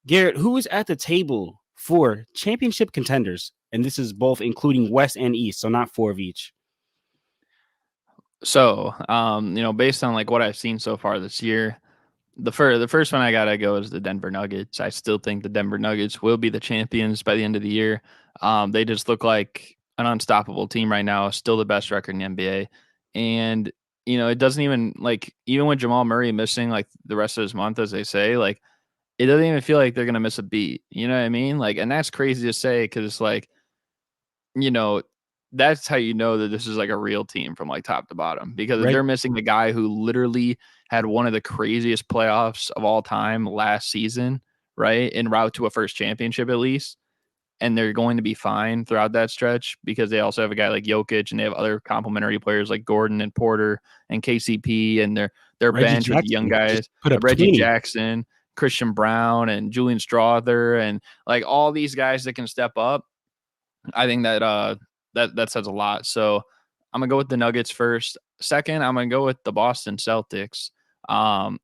Garrett, who is at the table for championship contenders? And this is both including West and East, so not four of each. So, based on like what I've seen so far this year, the first one I gotta go is the Denver Nuggets. I still think the Denver Nuggets will be the champions by the end of the year. They just look like an unstoppable team right now, still the best record in the NBA. And it doesn't even like even with Jamal Murray missing like the rest of this month, as they say, like it doesn't even feel like they're gonna miss a beat. You know what I mean? Like, and that's crazy to say because like you know, that's how you know that this is like a real team from like top to bottom because Right? they're missing the guy who literally had one of the craziest playoffs of all time last season, right? En route to a first championship at least. And they're going to be fine throughout that stretch because they also have a guy like Jokic and they have other complementary players like Gordon and Porter and KCP and their Reggie bench with the young Jackson just guys, put up Reggie 20. Jackson, Christian Brown, and Julian Strawther, and like all these guys that can step up. I think that says a lot. So I'm gonna go with the Nuggets first. Second, I'm gonna go with the Boston Celtics,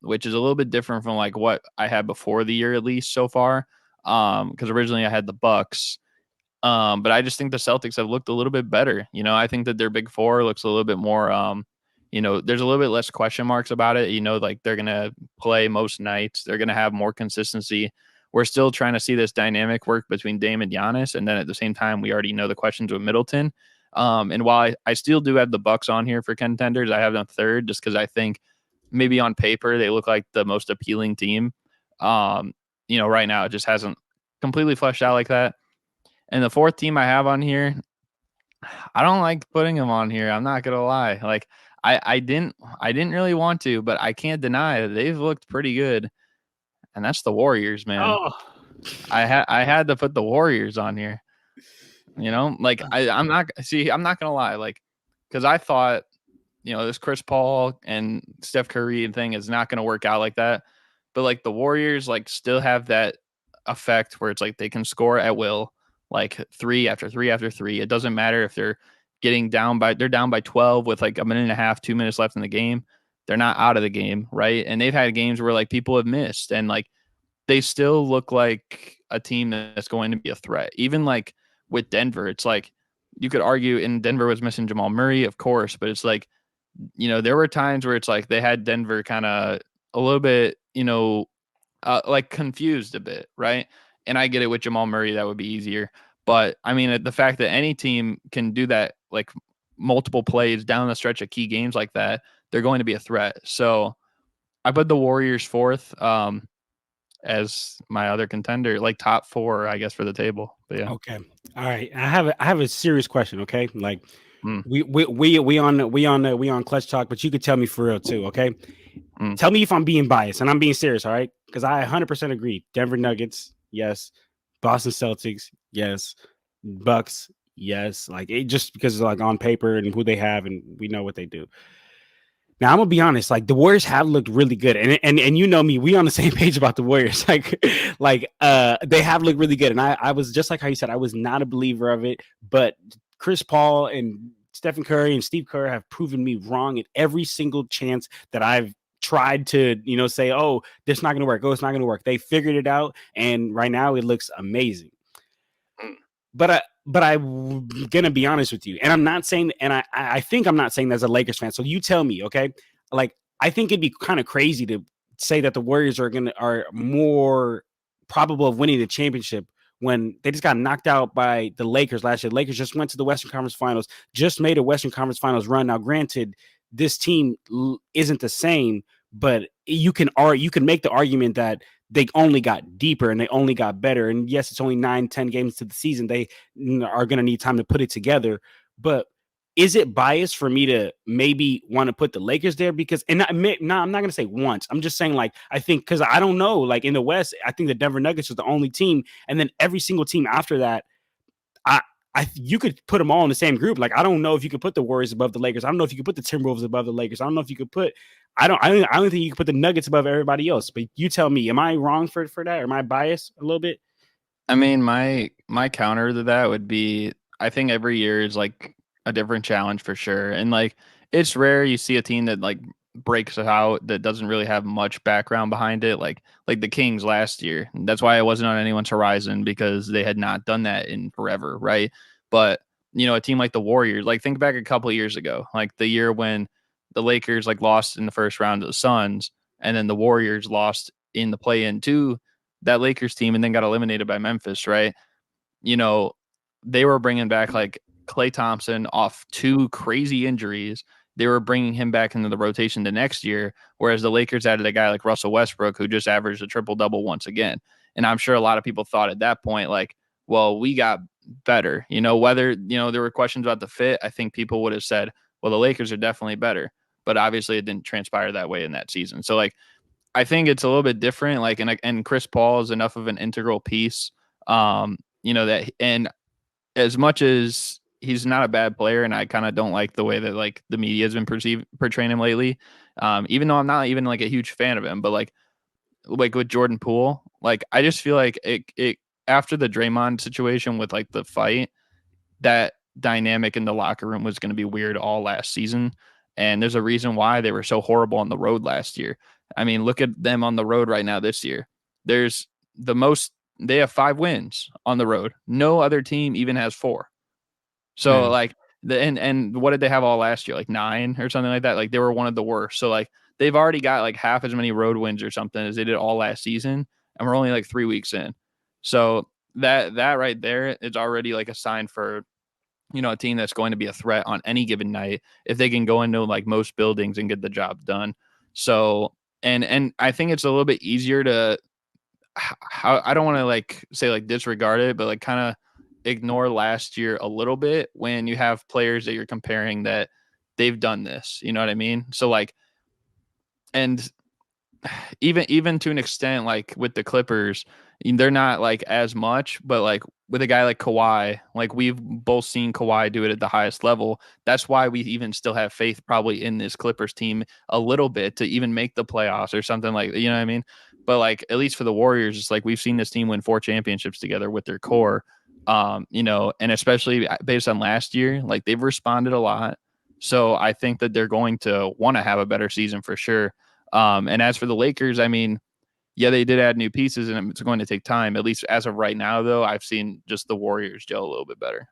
which is a little bit different from like what I had before the year, at least so far. Because originally I had the Bucks, but I just think the Celtics have looked a little bit better. I think that their big four looks a little bit more. There's a little bit less question marks about it. Like they're gonna play most nights. They're gonna have more consistency. We're still trying to see this dynamic work between Dame and Giannis, and then at the same time, we already know the questions with Middleton. And while I still do have the Bucks on here for contenders, I have them third just because I think maybe on paper they look like the most appealing team. Right now it just hasn't completely fleshed out like that. And the fourth team I have on here, I don't like putting them on here. I'm not gonna lie. Like I didn't really want to, but I can't deny that they've looked pretty good. And that's the Warriors, man. Oh, I had to put the Warriors on here. Like I'm not gonna lie, like because I thought this Chris Paul and Steph Curry thing is not gonna work out like that. But like the Warriors like still have that effect where it's like they can score at will, like three after three after three. It doesn't matter if they're down by 12 with like a minute and a half, 2 minutes left in the game. They're not out of the game, right? And they've had games where like people have missed and like they still look like a team that's going to be a threat. Even like with Denver, it's like you could argue and Denver was missing Jamal Murray, of course, but it's like, there were times where it's like they had Denver kind of a little bit, like confused a bit, right? And I get it with Jamal Murray, that would be easier. But I mean, the fact that any team can do that, like multiple plays down the stretch of key games like that, they're going to be a threat. So I put the Warriors fourth. As my other contender, like top four, I guess, for the table. But yeah. okay. All right. I have a serious question. Okay, like Mm, we on Clutch Talk, but you could tell me for real too. Okay, mm. tell me if I'm being biased, and I'm being serious. All right, because I 100% agree. Denver Nuggets, yes. Boston Celtics, yes. Bucks, yes. Like it just because it's like on paper and who they have, and we know what they do. Now I'm gonna be honest, like the Warriors have looked really good, and you know me, we on the same page about the Warriors. They have looked really good, and I was just like how you said, I was not a believer of it, but Chris Paul and Stephen Curry and Steve Kerr have proven me wrong at every single chance that I've tried to say, oh, this not gonna work, oh, it's not gonna work. They figured it out, and right now it looks amazing. Mm. I'm gonna be honest with you, and I'm not saying, and I think I'm not saying as a Lakers fan. So you tell me, okay? Like I think it'd be kind of crazy to say that the Warriors are more probable of winning the championship when they just got knocked out by the Lakers last year. The Lakers just went to the Western Conference Finals, just made a Western Conference Finals run. Now, granted, this team isn't the same, but you can make the argument that they only got deeper and they only got better. And yes, it's only 9-10 games to the season. They are going to need time to put it together. But is it biased for me to maybe want to put the Lakers there? Because, and I'm not going to say once. I'm just saying, like, I think, because I don't know, like in the West, I think the Denver Nuggets is the only team. And then every single team after that, I, you could put them all in the same group. Like I don't know if you could put the Warriors above the Lakers. I don't know if you could put the Timberwolves above the Lakers. I don't know if you could put. I don't think you could put the Nuggets above everybody else. But you tell me, am I wrong for that? Or am I biased a little bit? I mean, my counter to that would be I think every year is like a different challenge for sure. And like it's rare you see a team that like breaks out that doesn't really have much background behind it, like the Kings last year. That's why it wasn't on anyone's horizon, because they had not done that in forever, right? But a team like the Warriors, like think back a couple of years ago, like the year when the Lakers like lost in the first round to the Suns, and then the Warriors lost in the play-in to that Lakers team, and then got eliminated by Memphis, right? you know, they were bringing back like Klay Thompson off 2 crazy injuries. They were bringing him back into the rotation the next year, whereas the Lakers added a guy like Russell Westbrook, who just averaged a triple double once again. And I'm sure a lot of people thought at that point, like, well, we got better. Whether, there were questions about the fit, I think people would have said, well, the Lakers are definitely better. But obviously it didn't transpire that way in that season. So, like, I think it's a little bit different. Like, and Chris Paul is enough of an integral piece. That, and as much as he's not a bad player, and I kind of don't like the way that like the media has been portraying him lately. Even though I'm not even like a huge fan of him, but like with Jordan Poole, like I just feel like it after the Draymond situation with like the fight, that dynamic in the locker room was going to be weird all last season. And there's a reason why they were so horrible on the road last year. I mean, look at them on the road right now this year. There's they have 5 wins on the road. No other team even has 4. So like and what did they have all last year? Like 9 or something like that. Like they were one of the worst. So like they've already got like half as many road wins or something as they did all last season, and we're only like 3 weeks in. So that right there is already like a sign for a team that's going to be a threat on any given night if they can go into like most buildings and get the job done. So and I think it's a little bit easier to how I don't want to like say like disregard it, but like kind of ignore last year a little bit when you have players that you're comparing that they've done this. You know what I mean? So like, and even to an extent, like with the Clippers, they're not like as much, but like with a guy like Kawhi, like we've both seen Kawhi do it at the highest level. That's why we even still have faith probably in this Clippers team a little bit to even make the playoffs or something, like, you know what I mean? But like at least for the Warriors, it's like we've seen this team win 4 championships together with their core. And especially based on last year, like they've responded a lot. So I think that they're going to want to have a better season for sure. And as for the Lakers, I mean, yeah, they did add new pieces, and it's going to take time. At least as of right now, though, I've seen just the Warriors gel a little bit better.